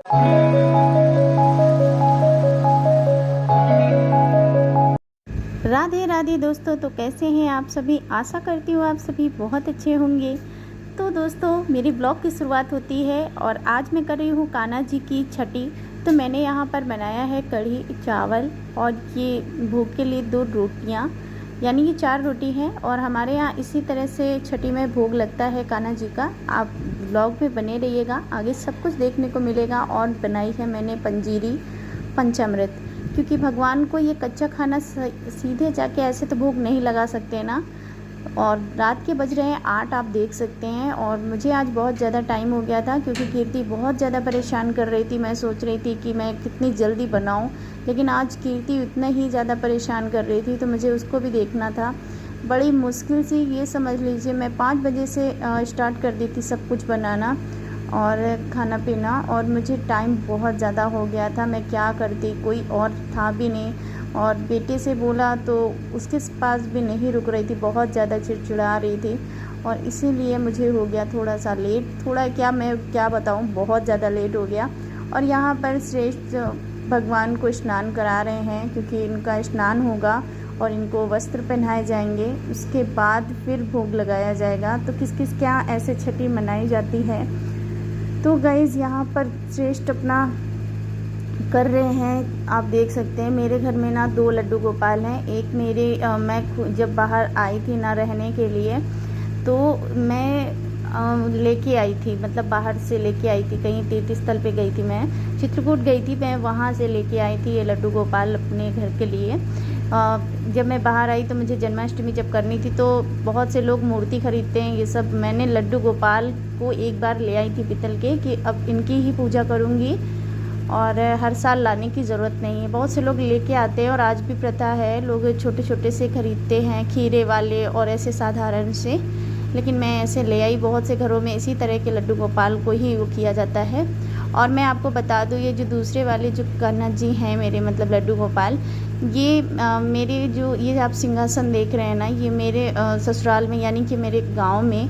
राधे राधे दोस्तों, तो कैसे हैं आप सभी। आशा करती हूँ आप सभी बहुत अच्छे होंगे। तो दोस्तों, मेरी ब्लॉग की शुरुआत होती है और आज मैं कर रही हूँ कान्हा जी की छठी। तो मैंने यहाँ पर बनाया है कढ़ी चावल और ये भोग के लिए 2 रोटियाँ, यानी कि 4 रोटी हैं। और हमारे यहाँ इसी तरह से छठी में भोग लगता है कान्हा जी का। आप ब्लॉग में बने रहिएगा, आगे सब कुछ देखने को मिलेगा। और बनाई है मैंने पंजीरी पंचामृत, क्योंकि भगवान को ये कच्चा खाना सीधे जाके ऐसे तो भोग नहीं लगा सकते ना। और रात के बज रहे हैं 8, आप देख सकते हैं। और मुझे आज बहुत ज़्यादा टाइम हो गया था, क्योंकि कीर्ति बहुत ज़्यादा परेशान कर रही थी। मैं सोच रही थी कि मैं कितनी जल्दी बनाऊं, लेकिन आज कीर्ति उतना ही ज़्यादा परेशान कर रही थी, तो मुझे उसको भी देखना था। बड़ी मुश्किल से, ये समझ लीजिए, मैं 5 बजे से स्टार्ट कर दी थी सब कुछ बनाना और खाना पीना। और मुझे टाइम बहुत ज़्यादा हो गया था, मैं क्या करती, कोई और था भी नहीं। और बेटे से बोला तो उसके पास भी नहीं रुक रही थी, बहुत ज़्यादा चिड़चिड़ा रही थी। और इसीलिए मुझे हो गया थोड़ा सा लेट। थोड़ा क्या, मैं क्या बताऊं, बहुत ज़्यादा लेट हो गया। और यहाँ पर श्रेष्ठ भगवान को स्नान करा रहे हैं, क्योंकि इनका स्नान होगा और इनको वस्त्र पहनाए जाएंगे। उसके बाद फिर भोग लगाया जाएगा। तो किस किस क्या ऐसे छठी मनाई जाती है। तो गाइज़, यहाँ पर श्रेष्ठ अपना कर रहे हैं, आप देख सकते हैं। मेरे घर में ना 2 लड्डू गोपाल हैं। एक मेरे मैं जब बाहर आई थी ना रहने के लिए, तो मैं लेके आई थी, मतलब बाहर से लेके आई थी, कहीं तीर्थ स्थल पे गई थी, मैं चित्रकूट गई थी, मैं वहाँ से लेके आई थी ये लड्डू गोपाल अपने घर के लिए। जब मैं बाहर आई तो मुझे जन्माष्टमी जब करनी थी, तो बहुत से लोग मूर्ति खरीदते हैं ये सब। मैंने लड्डू गोपाल को एक बार ले आई थी पीतल के, कि अब इनकी ही पूजा करूँगी और हर साल लाने की ज़रूरत नहीं है। बहुत से लोग लेके आते हैं और आज भी प्रथा है, लोग छोटे छोटे से ख़रीदते हैं, खीरे वाले और ऐसे साधारण से। लेकिन मैं ऐसे ले आई, बहुत से घरों में इसी तरह के लड्डू गोपाल को ही वो किया जाता है। और मैं आपको बता दूँ, ये जो दूसरे वाले जो कान्हा जी हैं मेरे, मतलब लड्डू गोपाल, ये मेरे जो ये आप सिंहासन देख रहे हैं ना, ये मेरे ससुराल में, यानी कि मेरे गांव में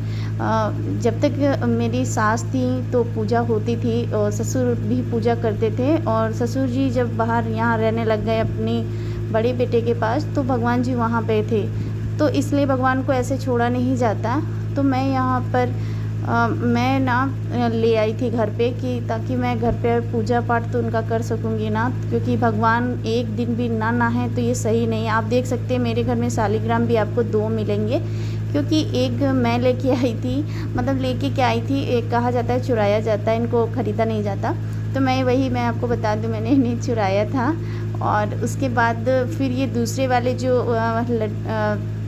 जब तक मेरी सास थी तो पूजा होती थी, और ससुर भी पूजा करते थे। और ससुर जी जब बाहर यहाँ रहने लग गए अपने बड़े बेटे के पास, तो भगवान जी वहाँ पे थे, तो इसलिए भगवान को ऐसे छोड़ा नहीं जाता। तो मैं यहाँ पर मैं ना ले आई थी घर पे, कि ताकि मैं घर पे पूजा पाठ तो उनका कर सकूँगी ना, क्योंकि भगवान एक दिन भी ना नहाए तो ये सही नहीं है। आप देख सकते हैं मेरे घर में शालिग्राम भी आपको 2 मिलेंगे, क्योंकि एक मैं लेके आई थी, मतलब लेके क्या आई थी, एक कहा जाता है चुराया जाता है, इनको ख़रीदा नहीं जाता। तो मैं आपको बता दूँ, मैंने इन्हें चुराया था। और उसके बाद फिर ये दूसरे वाले जो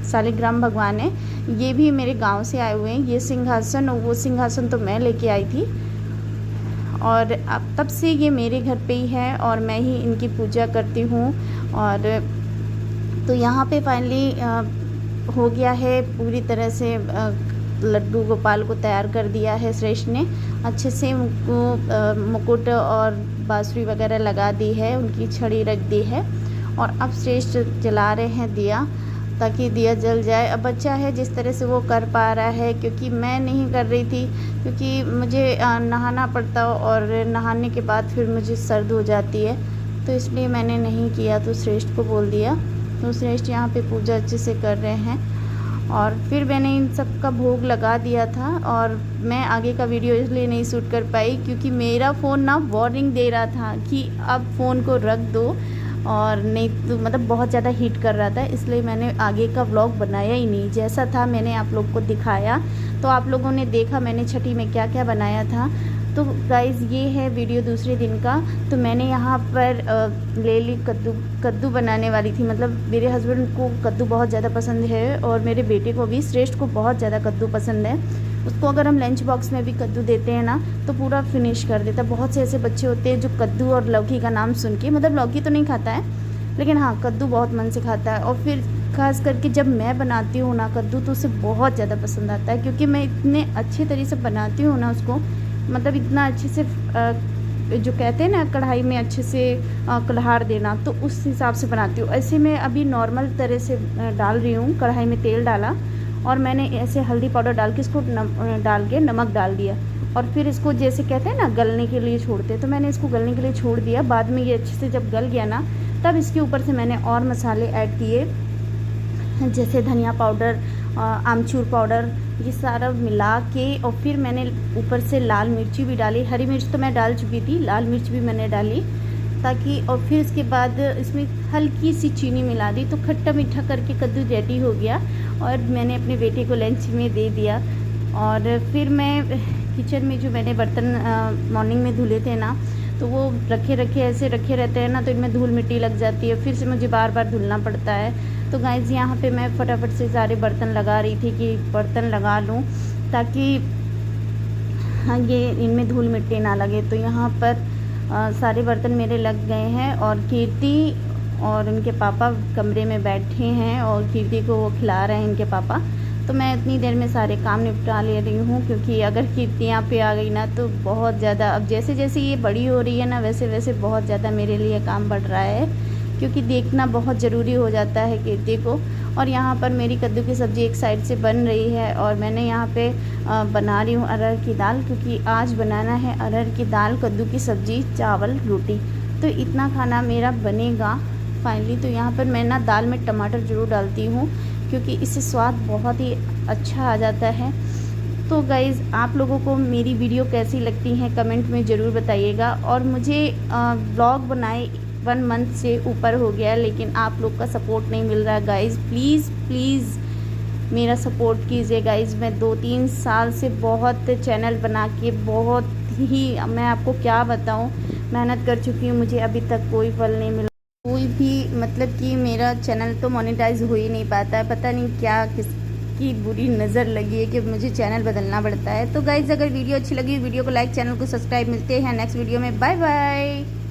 शालिग्राम भगवान है, ये भी मेरे गांव से आए हुए हैं। ये सिंहासन, वो सिंहासन तो मैं लेके आई थी, और अब तब से ये मेरे घर पे ही है और मैं ही इनकी पूजा करती हूँ। और तो यहाँ पे फाइनली हो गया है पूरी तरह से। लड्डू गोपाल को तैयार कर दिया है श्रेष्ठ ने, अच्छे से उनको मुकुट और बांसुरी वगैरह लगा दी है, उनकी छड़ी रख दी है। और अब श्रेष्ठ जला रहे हैं दिया, ताकि दिया जल जाए। अब बच्चा है जिस तरह से वो कर पा रहा है, क्योंकि मैं नहीं कर रही थी, क्योंकि मुझे नहाना पड़ता और नहाने के बाद फिर मुझे सर्द हो जाती है, तो इसलिए मैंने नहीं किया। तो श्रेष्ठ को बोल दिया। तो श्रेष्ठ यहाँ पे पूजा अच्छे से कर रहे हैं। और फिर मैंने इन सब का भोग लगा दिया था। और मैं आगे का वीडियो इसलिए नहीं शूट कर पाई, क्योंकि मेरा फ़ोन ना वार्निंग दे रहा था कि अब फ़ोन को रख दो, और नहीं तो मतलब बहुत ज़्यादा हीट कर रहा था, इसलिए मैंने आगे का व्लॉग बनाया ही नहीं। जैसा था मैंने आप लोग को दिखाया, तो आप लोगों ने देखा मैंने छठी में क्या क्या बनाया था। तो गाइज़, ये है वीडियो दूसरे दिन का। तो मैंने यहाँ पर ले ली कद्दू बनाने वाली थी, मतलब मेरे हस्बैंड को कद्दू बहुत ज़्यादा पसंद है, और मेरे बेटे को भी, श्रेष्ठ को बहुत ज़्यादा कद्दू पसंद है। उसको अगर हम लंच बॉक्स में भी कद्दू देते हैं ना, तो पूरा फिनिश कर देता। बहुत से ऐसे बच्चे होते हैं जो कद्दू और लौकी का नाम सुन के, मतलब लौकी तो नहीं खाता है, लेकिन हाँ कद्दू बहुत मन से खाता है। और फिर खास करके जब मैं बनाती हूँ ना कद्दू, तो उसे बहुत ज़्यादा पसंद आता है, क्योंकि मैं इतने अच्छे तरीके से बनाती हूँ ना उसको, मतलब इतना अच्छे से जो कहते हैं ना कढ़ाई में अच्छे से कलहार देना, तो उस हिसाब से बनाती हूँ। ऐसे मैं अभी नॉर्मल तरह से डाल रही हूँ, कढ़ाई में तेल डाला और मैंने ऐसे हल्दी पाउडर डाल के इसको डाल के नमक डाल दिया और फिर इसको जैसे कहते हैं ना गलने के लिए छोड़ते, तो मैंने इसको गलने के लिए छोड़ दिया। बाद में ये अच्छे से जब गल गया ना, तब इसके ऊपर से मैंने और मसाले ऐड किए, जैसे धनिया पाउडर, आमचूर पाउडर, ये सारा मिला के। और फिर मैंने ऊपर से लाल मिर्ची भी डाली, हरी मिर्च तो मैं डाल चुकी थी, लाल मिर्च भी मैंने डाली ताकि। और फिर इसके बाद इसमें हल्की सी चीनी मिला दी, तो खट्टा मीठा करके कद्दू रेडी हो गया और मैंने अपने बेटे को लंच में दे दिया। और फिर मैं किचन में जो मैंने बर्तन मॉर्निंग में धुले थे ना, तो वो रखे ऐसे रखे रहते हैं ना, तो इनमें धूल मिट्टी लग जाती है, फिर से मुझे बार बार धुलना पड़ता है। तो गाइज़ यहाँ पे मैं फटाफट से सारे बर्तन लगा रही थी कि बर्तन लगा लूँ ताकि हाँ ये इनमें धूल मिट्टी ना लगे। तो यहाँ पर सारे बर्तन मेरे लग गए हैं और कीर्ति और उनके पापा कमरे में बैठे हैं और कीर्ति को वो खिला रहे हैं इनके पापा। तो मैं इतनी देर में सारे काम निपटा ले रही हूँ, क्योंकि अगर कीर्ति यहाँ पे आ गई ना तो बहुत ज़्यादा, अब जैसे जैसे ये बड़ी हो रही है ना वैसे वैसे बहुत ज़्यादा मेरे लिए काम बढ़ रहा है, क्योंकि देखना बहुत ज़रूरी हो जाता है कीर्ति को। और यहाँ पर मेरी कद्दू की सब्ज़ी एक साइड से बन रही है और मैंने यहाँ पे बना रही हूँ अरहर की दाल, क्योंकि आज बनाना है अरहर की दाल, कद्दू की सब्ज़ी, चावल, रोटी। तो इतना खाना मेरा बनेगा फाइनली। तो यहाँ पर मैं ना दाल में टमाटर ज़रूर डालती हूँ, क्योंकि इससे स्वाद बहुत ही अच्छा आ जाता है। तो गाइज़ आप लोगों को मेरी वीडियो कैसी लगती हैं कमेंट में ज़रूर बताइएगा। और मुझे ब्लॉग बनाए 1 मंथ से ऊपर हो गया, लेकिन आप लोग का सपोर्ट नहीं मिल रहा गाइज़। प्लीज़ मेरा सपोर्ट कीजिए गाइज़। मैं 2-3 साल से बहुत चैनल बना के बहुत ही, मैं आपको क्या बताऊँ, मेहनत कर चुकी हूँ, मुझे अभी तक कोई फल नहीं मिला, कोई भी मतलब कि मेरा चैनल तो मोनेटाइज हो ही नहीं पाता है। पता नहीं क्या किसकी बुरी नज़र लगी है कि मुझे चैनल बदलना पड़ता है। तो गाइज़ अगर वीडियो अच्छी लगी वीडियो को लाइक, चैनल को सब्सक्राइब। मिलते हैं नेक्स्ट वीडियो में, बाय बाय।